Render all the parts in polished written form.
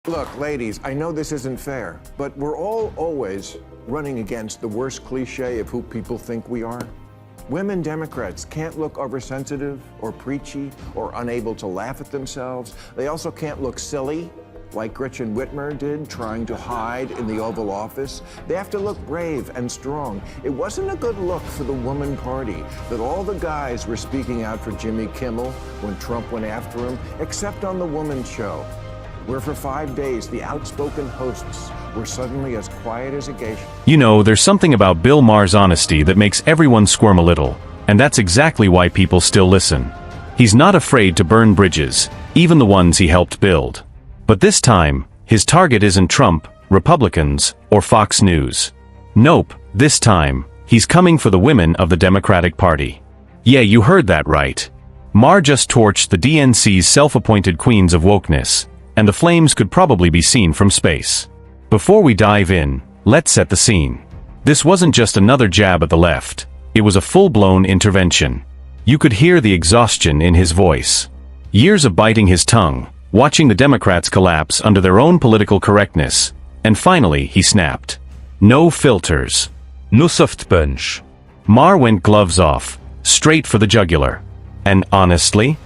Look, ladies, I know this isn't fair, but we're all always running against the worst cliche of who people think we are. Women Democrats can't look oversensitive or preachy or unable to laugh at themselves. They also can't look silly, like Gretchen Whitmer did, trying to hide in the Oval Office. They have to look brave and strong. It wasn't a good look for the woman party that all the guys were speaking out for Jimmy Kimmel when Trump went after him, except on the woman's show, where for 5 days the outspoken hosts were suddenly as quiet as a geisha. You know, there's something about Bill Maher's honesty that makes everyone squirm a little, and that's exactly why people still listen. He's not afraid to burn bridges, even the ones he helped build. But this time, his target isn't Trump, Republicans, or Fox News. Nope, this time, he's coming for the women of the Democratic Party. Yeah, you heard that right. Maher just torched the DNC's self-appointed queens of wokeness, and the flames could probably be seen from space. Before we dive in, let's set the scene. This wasn't just another jab at the left. It was a full-blown intervention. You could hear the exhaustion in his voice. Years of biting his tongue, watching the Democrats collapse under their own political correctness, and finally he snapped. No filters. No soft punch. Maher went gloves off, straight for the jugular. And honestly,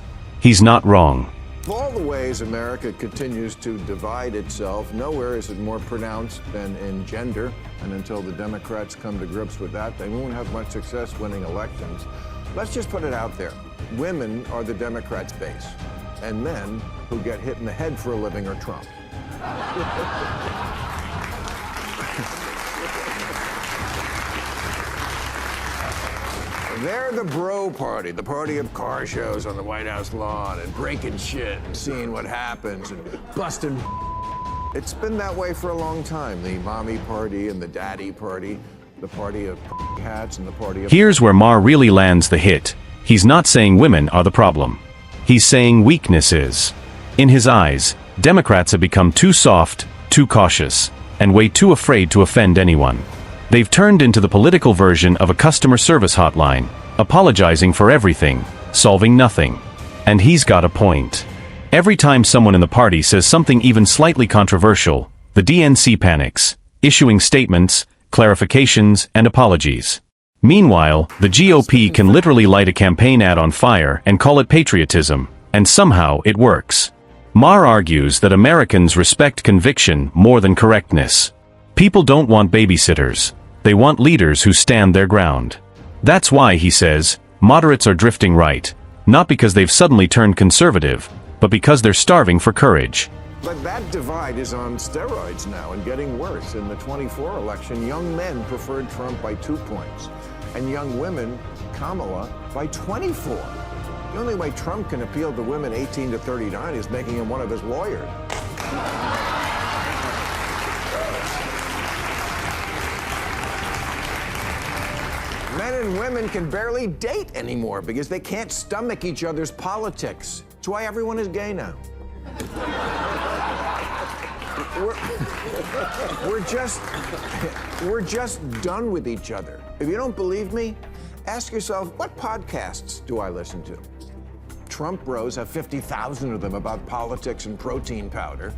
he's not wrong. Of all the ways America continues to divide itself, nowhere is it more pronounced than in gender. And until the Democrats come to grips with that, they won't have much success winning elections. Let's just put it out there. Women are the Democrats' base, and men who get hit in the head for a living are Trump. They're the bro party, the party of car shows on the White House lawn and breaking shit and seeing what happens and busting. It's been that way for a long time. The mommy party and the daddy party, the party of hats and the party of... Here's where Maher really lands the hit. He's not saying women are the problem. He's saying weakness is. In his eyes, Democrats have become too soft, too cautious, and way too afraid to offend anyone. They've turned into the political version of a customer service hotline, apologizing for everything, solving nothing. And he's got a point. Every time someone in the party says something even slightly controversial, the DNC panics, issuing statements, clarifications, and apologies. Meanwhile, the GOP can literally light a campaign ad on fire and call it patriotism, and somehow it works. Maher argues that Americans respect conviction more than correctness. People don't want babysitters. They want leaders who stand their ground. That's why, he says, moderates are drifting right, not because they've suddenly turned conservative, but because they're starving for courage. But that divide is on steroids now and getting worse. In the 24 election, young men preferred Trump by 2 points, and young women, Kamala, by 24. The only way Trump can appeal to women 18 to 39 is making him one of his lawyers. Men and women can barely date anymore because they can't stomach each other's politics. That's why everyone is gay now. We're just done with each other. If you don't believe me, ask yourself, what podcasts do I listen to? Trump bros have 50,000 of them about politics and protein powder.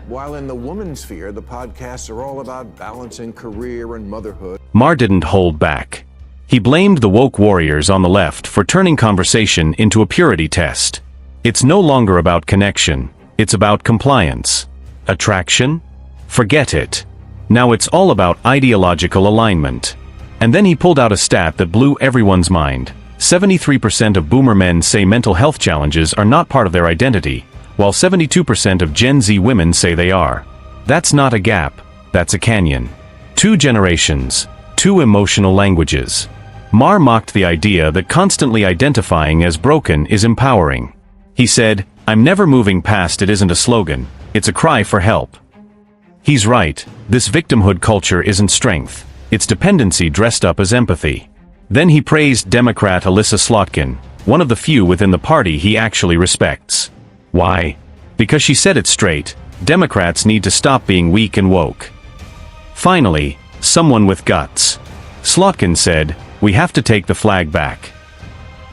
While in the woman's sphere, the podcasts are all about balancing career and motherhood. Maher didn't hold back. He blamed the woke warriors on the left for turning conversation into a purity test. It's no longer about connection, it's about compliance. Attraction? Forget it. Now it's all about ideological alignment. And then he pulled out a stat that blew everyone's mind. 73% of boomer men say mental health challenges are not part of their identity, while 72% of Gen Z women say they are. That's not a gap, that's a canyon. 2 generations, 2 emotional languages. Maher mocked the idea that constantly identifying as broken is empowering. He said, "I'm never moving past it isn't a slogan, it's a cry for help." He's right, this victimhood culture isn't strength, it's dependency dressed up as empathy. Then he praised Democrat Alyssa Slotkin, one of the few within the party he actually respects. Why? Because she said it straight, Democrats need to stop being weak and woke. Finally, someone with guts. Slotkin said, "We have to take the flag back."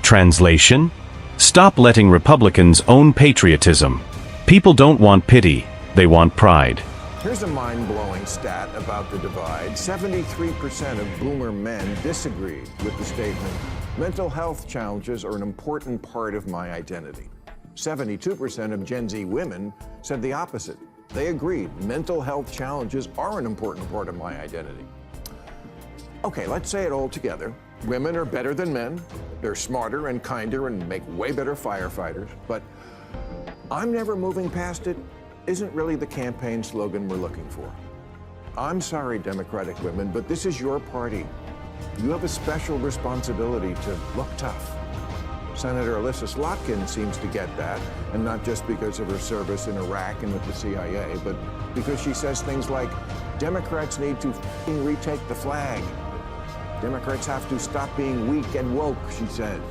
Translation? Stop letting Republicans own patriotism. People don't want pity, They want pride. Here's a mind-blowing stat about the divide. 73% of boomer men disagreed with the statement, mental health challenges are an important part of my identity. 72% of Gen Z women said the opposite. They agreed, mental health challenges are an important part of my identity. Okay, let's say it all together. Women are better than men. They're smarter and kinder and make way better firefighters. But I'm never moving past it isn't really the campaign slogan we're looking for. I'm sorry, Democratic women, but this is your party. You have a special responsibility to look tough. Senator Alyssa Slotkin seems to get that, and not just because of her service in Iraq and with the CIA, but because she says things like, Democrats need to retake the flag. Democrats have to stop being weak and woke, she says.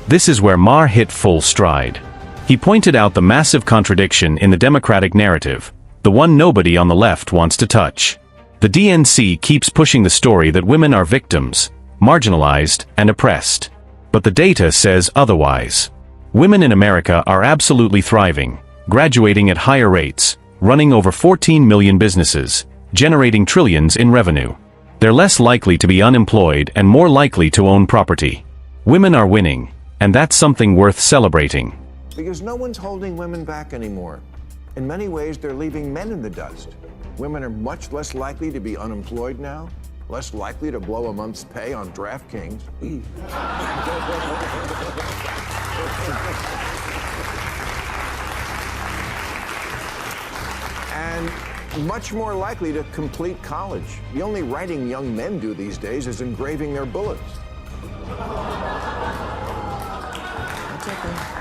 This is where Maher hit full stride. He pointed out the massive contradiction in the Democratic narrative, the one nobody on the left wants to touch. The DNC keeps pushing the story that women are victims, marginalized, and oppressed. But the data says otherwise. Women in America are absolutely thriving, graduating at higher rates, running over 14 million businesses, generating trillions in revenue. They're less likely to be unemployed and more likely to own property. Women are winning, and that's something worth celebrating. Because no one's holding women back anymore. In many ways, they're leaving men in the dust. Women are much less likely to be unemployed now, less likely to blow a month's pay on DraftKings. And much more likely to complete college. The only writing young men do these days is engraving their bullets. That's okay.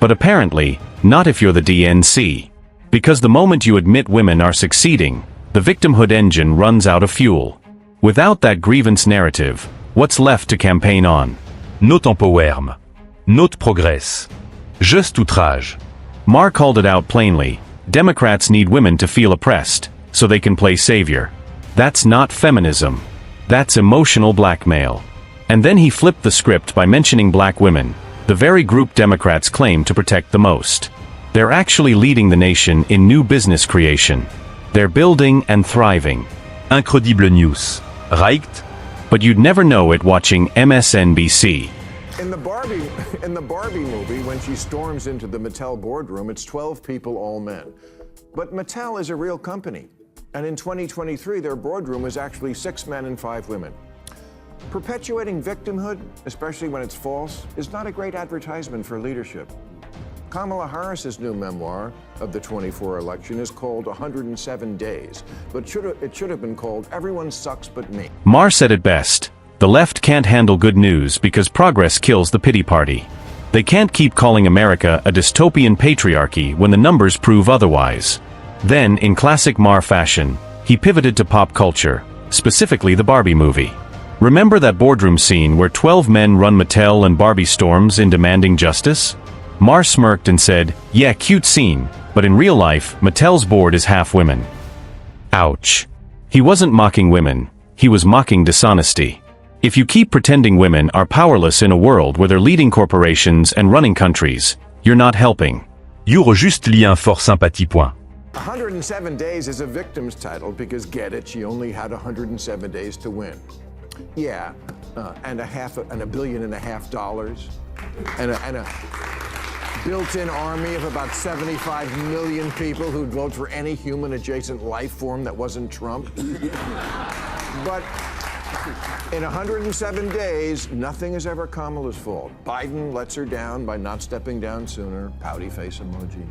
But apparently, not if you're the DNC. Because the moment you admit women are succeeding, the victimhood engine runs out of fuel. Without that grievance narrative, what's left to campaign on? Not empowerment. Not progress. Just outrage. Maher called it out plainly. Democrats need women to feel oppressed, so they can play savior. That's not feminism. That's emotional blackmail. And then he flipped the script by mentioning black women, the very group Democrats claim to protect the most. They're actually leading the nation in new business creation. They're building and thriving. Incredible news. Right? But you'd never know it watching MSNBC. In the Barbie movie, when she storms into the Mattel boardroom, it's 12 people, all men. But Mattel is a real company. And in 2023, their boardroom was actually 6 men and 5 women. Perpetuating victimhood, especially when it's false, is not a great advertisement for leadership. Kamala Harris's new memoir of the 24 election is called 107 Days, but it should have been called Everyone Sucks But Me. Maher said it best. The left can't handle good news because progress kills the pity party. They can't keep calling America a dystopian patriarchy when the numbers prove otherwise. Then, in classic Maher fashion, he pivoted to pop culture, specifically the Barbie movie. Remember that boardroom scene where 12 men run Mattel and Barbie storms in demanding justice? Maher smirked and said, yeah, cute scene, but in real life, Mattel's board is half women. Ouch. He wasn't mocking women, he was mocking dishonesty. If you keep pretending women are powerless in a world where they're leading corporations and running countries, you're not helping. You're juste lié un fort sympathie point. 107 Days is a victim's title because, get it, she only had 107 days to win. Yeah, and $1.5 billion, and a built-in army of about 75 million people who'd vote for any human-adjacent life form that wasn't Trump. But in 107 days, nothing is ever Kamala's fault. Biden lets her down by not stepping down sooner. Pouty face emoji.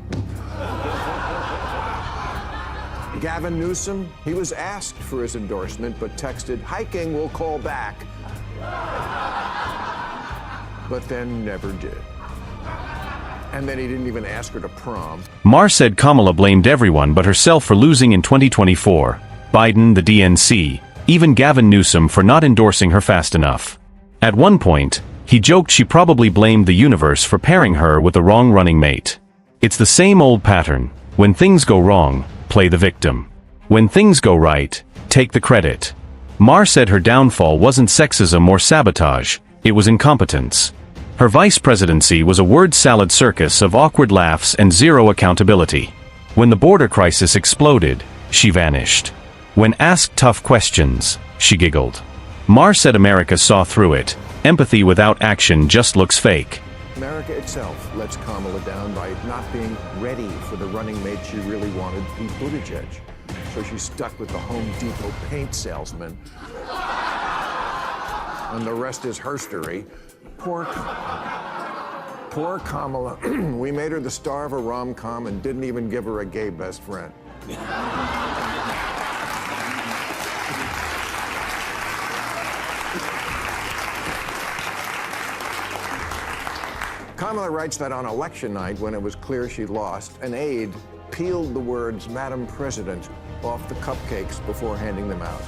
Gavin Newsom, he was asked for his endorsement, but texted, hiking will call back. But then never did. And then he didn't even ask her to prom. Maher said Kamala blamed everyone but herself for losing in 2024. Biden, the DNC, even Gavin Newsom for not endorsing her fast enough. At one point, he joked she probably blamed the universe for pairing her with the wrong running mate. It's the same old pattern. When things go wrong, play the victim. When things go right, take the credit. Maher said her downfall wasn't sexism or sabotage, it was incompetence. Her vice presidency was a word salad circus of awkward laughs and zero accountability. When the border crisis exploded, she vanished. When asked tough questions, she giggled. Maher said America saw through it. Empathy without action just looks fake. America itself lets Kamala down by not being ready for the running mate she really wanted, Pete Buttigieg. So she's stuck with the Home Depot paint salesman. And the rest is herstory. Poor Kamala. We made her the star of a rom-com and didn't even give her a gay best friend. Kamala writes that on election night, when it was clear she'd lost, an aide peeled the words "Madam President" off the cupcakes before handing them out.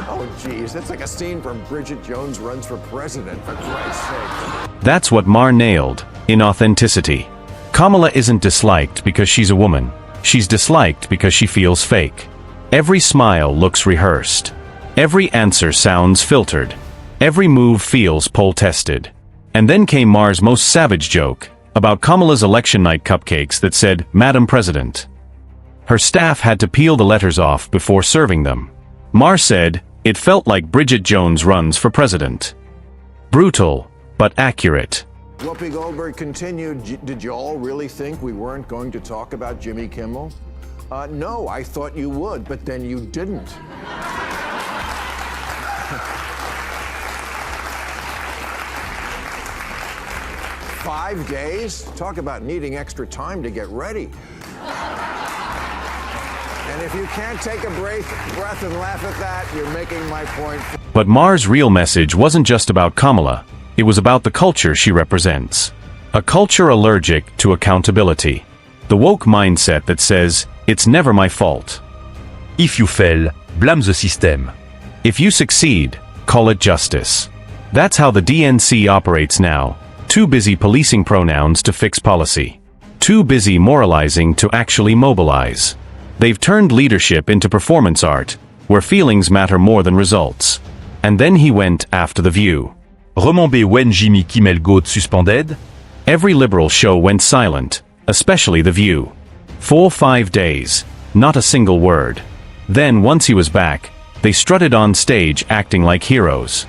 Oh, geez, that's like a scene from Bridget Jones Runs for President, for Christ's sake. That's what Maher nailed: inauthenticity. Kamala isn't disliked because she's a woman. She's disliked because she feels fake. Every smile looks rehearsed. Every answer sounds filtered. Every move feels poll-tested. And then came Maher's most savage joke about Kamala's election night cupcakes that said, "Madam President." Her staff had to peel the letters off before serving them. Maher said, "It felt like Bridget Jones Runs for President." Brutal, but accurate. Whoopi Goldberg continued, "Did you all really think we weren't going to talk about Jimmy Kimmel?" No, I thought you would, but then you didn't. 5 days? Talk about needing extra time to get ready. And if you can't take a breath and laugh at that, you're making my point. But Maher's real message wasn't just about Kamala. It was about the culture she represents. A culture allergic to accountability. The woke mindset that says, "It's never my fault." If you fail, blame the system. If you succeed, call it justice. That's how the DNC operates now. Too busy policing pronouns to fix policy. Too busy moralizing to actually mobilize. They've turned leadership into performance art, where feelings matter more than results. And then he went after The View. Remember when Jimmy Kimmel got suspended? Every liberal show went silent, especially The View. 4-5 days, not a single word. Then once he was back, they strutted on stage acting like heroes.